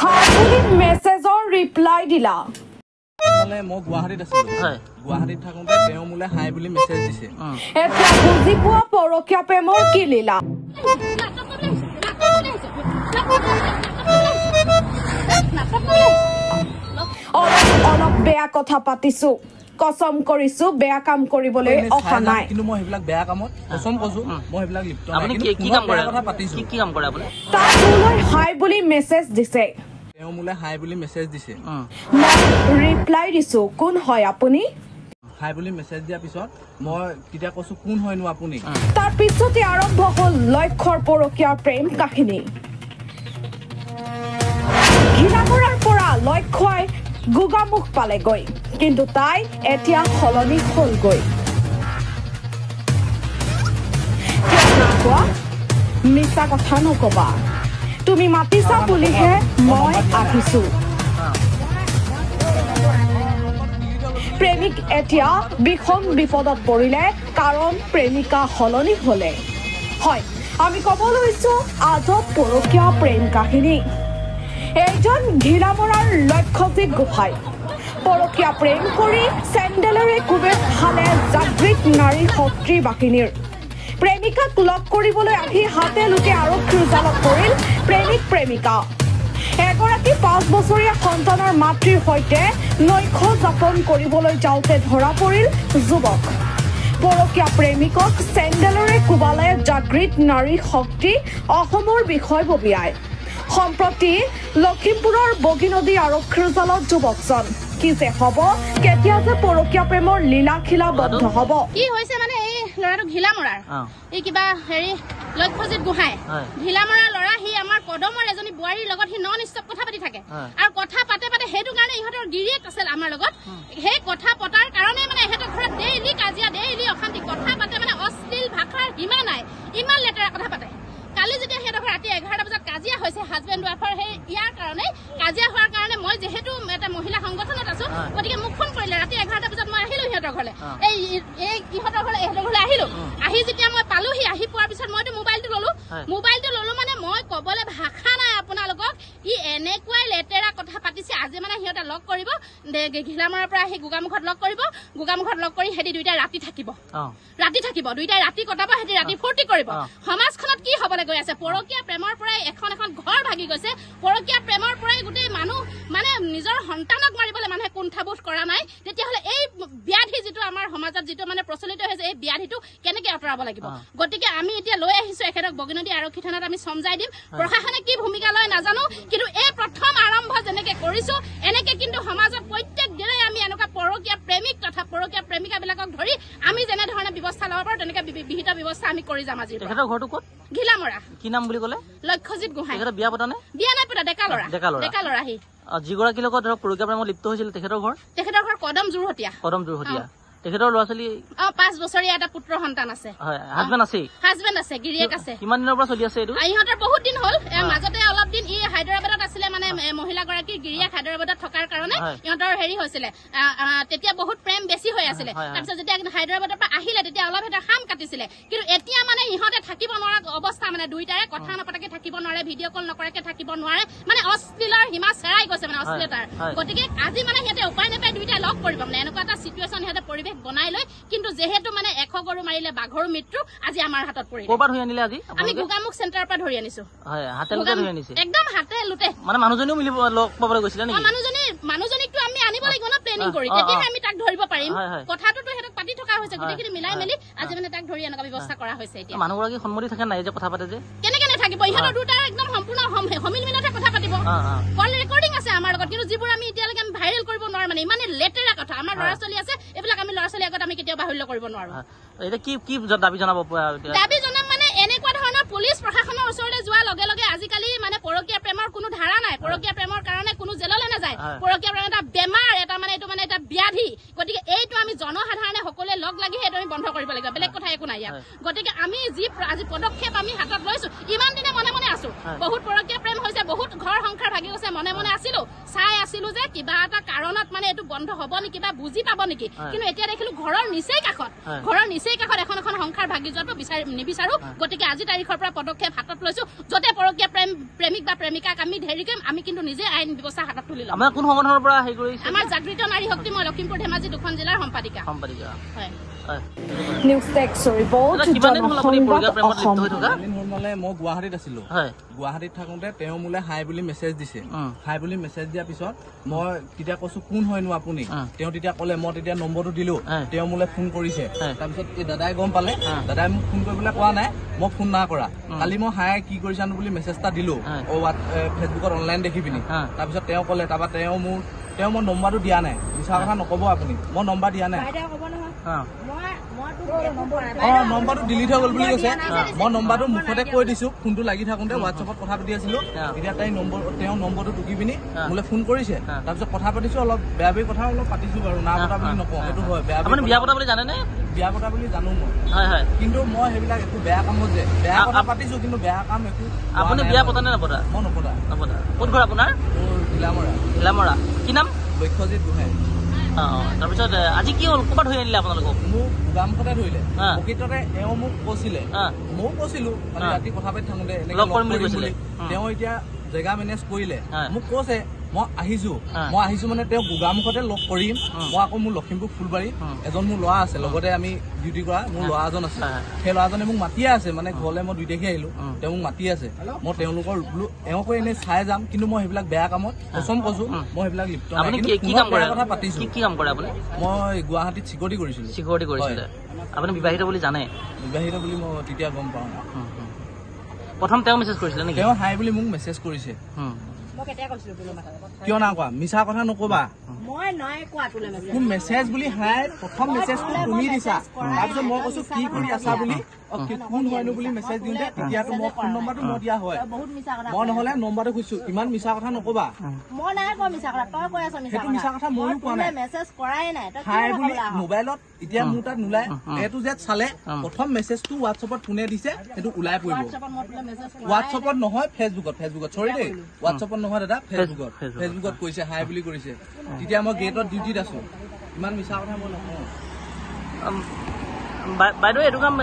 হাইবুলি মেছেজৰ reply দিলা মানে মই গুৱাহাটীত আছিলো গুৱাহাটীত থাকোঁতে তেওঁ মোলে হাই বুলি মেছেজ দিছে এতিয়া বুজি পোৱা পৰকীয়া প্ৰেমৰ কি লীলা অলপ বেয়া কথা পাতিছো কসম কৰিছো বেয়া কাম কৰিবলৈ অহা নাই কিন্তু মই হেবিলাক বেয়া কামত কসম কৈছো মই হেবিলাক লিপ্ত নাই আপুনি কি কাম কৰে কথা পাতিছো কি কাম কৰে আপুনি তাই মোলৈ হাই বুলি মেছেজ দিছে তেওঁ মোলে হাই বুলি মেছেজ দিছে মই ৰিপ্লাই দিছো কোন হয় আপুনি হাই বুলি মেছেজ দিয়াৰ পিছত মই তেতিয়া কৈছো কোন হয়নো আপুনি তাৰ পিছতে আৰম্ভ হ'ল লক্ষ্যৰ পৰকীয়া প্ৰেম কাহিনী ঘিলামৰাৰ পৰা লক্ষ্যই গুগামুখ পালেগৈ কিন্তু তাই এতিয়া সলনি হ'লগৈ মিছা কথা নকবা তুমি মাতিছা বুলিহে মই আহিছো প্ৰেমিক এতিয়া বিষম বিপদত পৰিলে কাৰণ প্ৰেমিকা সলনি হলে হয় আমি ক'ব লৈছো আজব পৰকীয়া প্ৰেম কাহিনী এইজন ঘিলামৰাৰ লক্ষ্যজিৎ গোহাঁই পৰকীয়া প্ৰেম কৰি চেণ্ডেলেৰে কোবে খালে জাগৃত নাৰী শক্তি বাহিনীৰ প্ৰেমিকাক লগ কৰিবলৈ আহি হাতে লোকে আৰক্ষীৰ জালত পৰিল প্ৰেমিক প্ৰেমিকা এগৰাকী 5 বছৰীয়া সন্তানৰ মাতৃৰ সৈতে নৈশ যাপন কৰিবলৈ যাওঁতে ধৰা পৰিল যুৱক পৰকীয়া প্ৰেমিকক চেণ্ডেলেৰে কোবালে জাগৃত নাৰী শক্তি অসমৰ বিষয়ববীয়াই সম্প্ৰতি লখিমপুৰৰ বগীনদী আৰক্ষীৰ জালত যুৱকজন কি যে হ'ব কেতিয়া যে পৰকীয়া প্ৰেমৰ লীলাখিলা বন্ধ হ'ব কি হৈছে মানে এই ল'ৰাটো ঘিলামৰাৰ এই কিবা হেৰি লক্ষ্যজিৎ গোহাঁই ঘিলামৰাৰ ল'ৰা সি আমাৰ পদমৰ এজনী বোৱাৰীৰ লগত সি নন ষ্টপ কথা পাতি থাকে আৰু কথা পাতে সেইটো কাৰণে ইহঁতৰ গিৰিয়েক আছিল আমাৰ লগত সেই কথা পতাৰ কাৰণে মানে ইহঁতৰ ঘৰত ডেইলি কাজিয়া ডেইলি অশান্তি কথা পাতে মানে অশ্লীল ভাষাৰ সীমা নাই ইমান লেতেৰা কথা পাতে কালি যেতিয়া সিহঁতৰ ৰাতি 11টা বজাত কাজিয়া হৈছে হাজবেণ্ড ৱাইফৰ সেই ইয়াৰ কাৰণে কাজিয়া হোৱাৰ কাৰণে মই যিহেতু এটা মহিলা সংগঠনত আছো গতিকে মোক ফোন কৰিলে ৰাতি 11টা বজাত মই আহিলো সিহঁতৰ ঘৰলৈ এই ইহঁতৰ ঘৰলৈ আহিলো আহি যেতিয়া মই পালোহি আহি পোৱাৰ পিছত মইতো মোবাইলটো ললো মানে মই ক'বলৈ ভাষা নাই আপোনালোকক ই এনেকুৱাই লেতেৰা কথা পাতিছে আজি মানে সিহঁতে লগ কৰিব ঘিলামৰাৰ পৰা আহি গোগামুখত লগ কৰি সিহঁতি দুইটা ৰাতি থাকিব দুইটাই ৰাতি কটাব সিহঁতি ৰাতি ফূৰ্তি কৰিব সমাজখনত কি হ'বলৈ গৈ আছে পৰকীয়া প্ৰেমৰ পৰাই এখন ঘৰ ভাগি গৈছে পৰকীয়া প্ৰেমৰ পৰাই গোটেই মানুহ মানে নিজৰ সন্তানক মাৰিবলৈ মানুহে কুণ্ঠাবোধ কৰা নাই তেতিয়াহ'লে এই ব্যাধি যিটো আমাৰ সমাজত যিটো মানে প্ৰচলিত হৈছে এই ব্যাধিটো কেনেকে আঁতৰাব লাগিব গতিকে আমি এতিয়া লৈ আহিছো এখেতক বগীনদী আৰক্ষী থানাত আমি সমজাই দিম প্ৰশাসনে কি ভূমিকা লয় নাজানো কিন্তু এই প্ৰথম আৰম্ভ যেনেকে কৰিছো এনেকে কিন্তু সমাজত প্ৰত্যেক দিনে আমি এনেকুৱা পৰকীয়া প্ৰেমিক তথা পৰকীয়া প্ৰেমিকাবিলাকক ধৰি আমি যেনে ধৰণে ব্যৱস্থা ল'ব পাৰো তেনেকে বিহিত ব্যৱস্থা আমি কৰি যাম আজি তেখেতৰ ঘৰটো ক'ত ঘিলামৰা কি নাম বুলি ক'লে লক্ষ্যজিৎ গোহাঁই তেখেতৰ বিয়া পতা নে বিয়া নাই পতা ডেকা ল'ৰা সি যিগৰাকীৰ লগত ধৰক পৰকীয়া প্ৰেমত লিপ্ত হৈছিল তেখেতৰ ঘৰ কদম যোৰহতীয়া তেখেতৰ ল'ৰা ছোৱালী 5 বছৰীয়া এটা পুত্ৰ সন্তান আছে হাজবেণ্ড আছে গিৰিয়েক আছে কিমান দিনৰ পৰা চলি আছে এইটো ইহঁতৰ বহুত দিন হ'ল মাজতে অলপ দিন ই হায়দৰাবাদত আছিলে মানে মহিলাগৰাকীৰ গিৰিয়েক হায়দৰাবাদত থকাৰ কাৰণে ইহঁতৰ হেৰি হৈছিলে তেতিয়া বহুত প্ৰেম বেছি হৈ আছিলে তাৰপিছত যেতিয়া হায়দৰাবাদৰ পৰা আহিলে তেতিয়া অলপ এটা খাম কাটিছিলে কিন্তু এতিয়া মানে ইহঁতে থাকিব নোৱাৰা অৱস্থা মানে দুইটাৰে কথা নপতাকে থাকিব নোৱাৰে ভিডিঅ' কল নকৰাকে থাকিব নোৱাৰে মানে অশ্লীলৰ সীমা চেৰাই গৈছে মানে অশ্লীলতাৰ গতিকে আজি মানে সিহঁতে উপায় নাপায় দুইটাই লগ কৰিব মানে এনেকুৱা এটা চিটুৱেশ্যন সিহঁতে পৰিৱেশ বনাই লৈ কিন্তু যেহেতু মানে 100 গৰু মাৰিলে বাঘৰ মৃত্যু আজি আমাৰ হাতত পৰিলে ক'ৰ পৰা ধৰি আনিলে আজি আমি গোগামুখ চেণ্টাৰৰ পৰা ধৰি আনিছো একদম হাতে লুটে মানে মানুহজনীও মিলিব লগ পাবলৈ গৈছিলে নেকি মানুহজনীকতো আমি আনিব লাগিব ন প্লেনিং কৰি তেতিয়াহে আমি তাক ধৰিব পাৰিম কথাটোতো সিহঁতক পাতি থকা হৈছে গোটেইখিনি মিলাই মেলি আজি মানে তাক ধৰি এনেকুৱা ব্যৱস্থা কৰা হৈছে এতিয়া মানুহগৰাকী সন্মতি থাকে নাই যে কথা পাতে যে কেনেকে নাথাকিব ইহঁতৰ দুটাৰ একদম সম্পূৰ্ণ সমিল মিলতে কথা পাতিব কল ৰেকৰ্ডিং আছে আমাৰ লগত কিন্তু যিবোৰ আমি এতিয়ালৈকে আমি ভাইৰেল কৰিব নোৱাৰো মানে ইমানে লেতেৰা কথা আমাৰ ল'ৰা ছোৱালী আছে এইবিলাক আমি ল'ৰা ছোৱালীৰ আগত আমি কেতিয়াও বাহুল্য কৰিব নোৱাৰো এতিয়া কি দাবী জনাব দাবী জনাম মানে এনেকুৱা ধৰণৰ পুলিচ প্ৰশাসনৰ ওচৰলৈ যোৱাৰ লগে লগে আজিকালি মানে পৰকীয়া প্ৰেমৰ কোনো ধাৰা নাই পৰকীয়া প্ৰেমৰ কাৰণে কোনো জেললৈ নাযায় পৰকীয়া প্ৰেম এটা বেমাৰ এটা মানে এইটো মানে এটা ব্যাধি গতিকে এইটো আমি জনসাধাৰণে সকলোৱে লগ লাগি সেইটো আমি বন্ধ কৰিব লাগিব বেলেগ কথা একো নাই ইয়াত গতিকে আমি যি আজি পদক্ষেপ আমি হাতত লৈছো ইমান দিনে মনে মনে আছো বহুত পৰকীয়া প্ৰেম হৈছে বহুত ঘৰ সংসাৰ ভাগি গৈছে মনে মনে আছিলো চাই আছিলো যে কিবা এটা কাৰণত মানে এইটো বন্ধ হ'ব নেকি বা বুজি পাব নেকি কিন্তু এতিয়া দেখিলো ঘৰৰ নিচেই কাষত এখন এখন সংসাৰ ভাগি যোৱাটো নিবিচাৰো গতিকে আজি তাৰিখৰ পৰা পদক্ষেপ হাতত লৈছো যতে পৰকীয়া প্ৰেমিক বা প্ৰেমিকাক আমি ধৰি কৰিম আমি কিন্তু নিজে আইন ব্যৱস্থা হাতত তুলি ল'ম আমাৰ কোন সংগঠনৰ পৰা হেৰি কৰিছে আমাৰ জাগৃত নাৰী শক্তি মই লখিমপুৰ ধেমাজি 2খন জিলাৰ সম্পাদিকা হয় নিউজ টেক্স ৰিপৰ্ট মানে মই গুৱাহাটীত আছিলো গুৱাহাটীত থাকোতে তেওঁ মোলে হাই বুলি মেছেজ দিছে হাই বুলি মেছেজ দিয়াৰ পিছত মই তেতিয়া কৈছো কোন হয়নো আপুনি তেওঁ তেতিয়া ক'লে মই তেতিয়া নম্বৰটো দিলো তেওঁ মোলে ফোন কৰিছে তাৰপিছত এই দাদাই গম পালে দাদাই মোক ফোন কৰিবলৈ কোৱা নাই মই ফোন না কৰা কালি মই হাই কি কৰিছানো বুলি মেছেজ এটা দিলো ফেচবুকত অনলাইন দেখি পিনি তাৰপিছত তেওঁ ক'লে তাৰপৰা তেওঁ মই নম্বৰটো দিয়া নাই মিছা কথা নকব আপুনি মই নম্বৰ দিয়া নাই নম্বৰটো ডিলিট হৈ গ'ল বুলি কৈছে মই নম্বৰটো মুখতে কৈ দিছো ফোনটো লাগি থাকোতে হোৱাটছএপত কথা পাতি আছিলো এতিয়া তেওঁ নম্বৰটো টুকি পিনি মোলে ফোন কৰিছে তাৰপিছত কথা পাতিছো অলপ বেয়া বেয়া কথা অলপ পাতিছো বাৰু না পতা বুলি নকওঁ সেইটো হয় বিয়া পতা বুলি জানেনে বিয়া পতা বুলি জানো মই কিন্তু মই সেইবিলাক একো বেয়া কামত যে বেয়া কথা পাতিছো কিন্তু বেয়া কাম একো আপুনি বিয়া পতা নে নপতা মই নপতা ক'ত ঘৰ আপোনাৰ ঘিলামৰা কি নাম লক্ষ্যজিৎ গোহাঁই তাৰপিছত আজি কি হ'ল ক'ৰবাত ধৰি আনিলে আপোনালোকক মোক গোদামখতে ধৰিলে প্ৰকৃততে এওঁ মোক কৈছিলে ময়ো কৈছিলো মানে ৰাতি কথা পাতি থাকোতে লগ কৰিম বুলি কৈছিলে তেওঁ এতিয়া জেগা মেনেজ কৰিলে মোক কৈছে মই আহিছো মানে তেওঁ গোগামুখতে লগ কৰিম মই আকৌ মোৰ লখিমপুৰ ফুলবাৰী এজন মোৰ ল'ৰা আছে লগতে আমি ডিউটি কৰা মোৰ ল'ৰা এজন আছে সেই ল'ৰাজনে মোক মাতিয়ে আছে মানে ঘৰলৈ মই 2 তাৰিখে আহিলো তেওঁ মোক মাতি আছে মই তেওঁলোকৰ বোলো এওঁকো এনেই চাই যাম কিন্তু মই সেইবিলাক বেয়া কামত কচম কৈছো মই সেইবিলাক লিপ্ত কথা পাতিছো কি কাম কৰে আপুনি মই গুৱাহাটীত চিকিউৰিটি কৰিছিলো আপুনি বিবাহিত বুলি জানে বিবাহিত বুলি মই তেতিয়া গম পাওঁ প্ৰথম তেওঁ মেছেজ কৰিছিলে নেকি তেওঁ হাই বুলি মোক মেছেজ কৰিছে কিয় না কোৱা মিছা কথা নকবা মোক মেছেজ বুলি হাই প্ৰথম মেছেজটো তুমি দিছা তাৰপিছত মই কৈছো কি কৰি আছা বুলি কোন হয়নো বুলি মেছেজ দিওঁতে তেতিয়াতো মই ফোন নম্বৰটো মই দিয়া হয় মই নহলে নম্বৰটো খুজিছো ইমান মিছা কথা নকবা সেইটো মিছা কথা ময়ো কোৱা নাই হাই বুলি মোবাইলত এতিয়া মোৰ তাত নোলাই এইটো যে চালে প্ৰথম মেছেজটো হোৱাটছএপত কোনে দিছে সেইটো ওলাই পৰিব হোৱাটছএপত নহয় ফেচবুকত চৰি দেই হোৱাটছএপত নহয় দাদা ফেচবুকত কৈছে হাই বুলি কৰিছে তেতিয়া মই গেটত ডিউটিত আছো ইমান মিছা কথা মই নকওঁ বাইদেউ এইটো কাম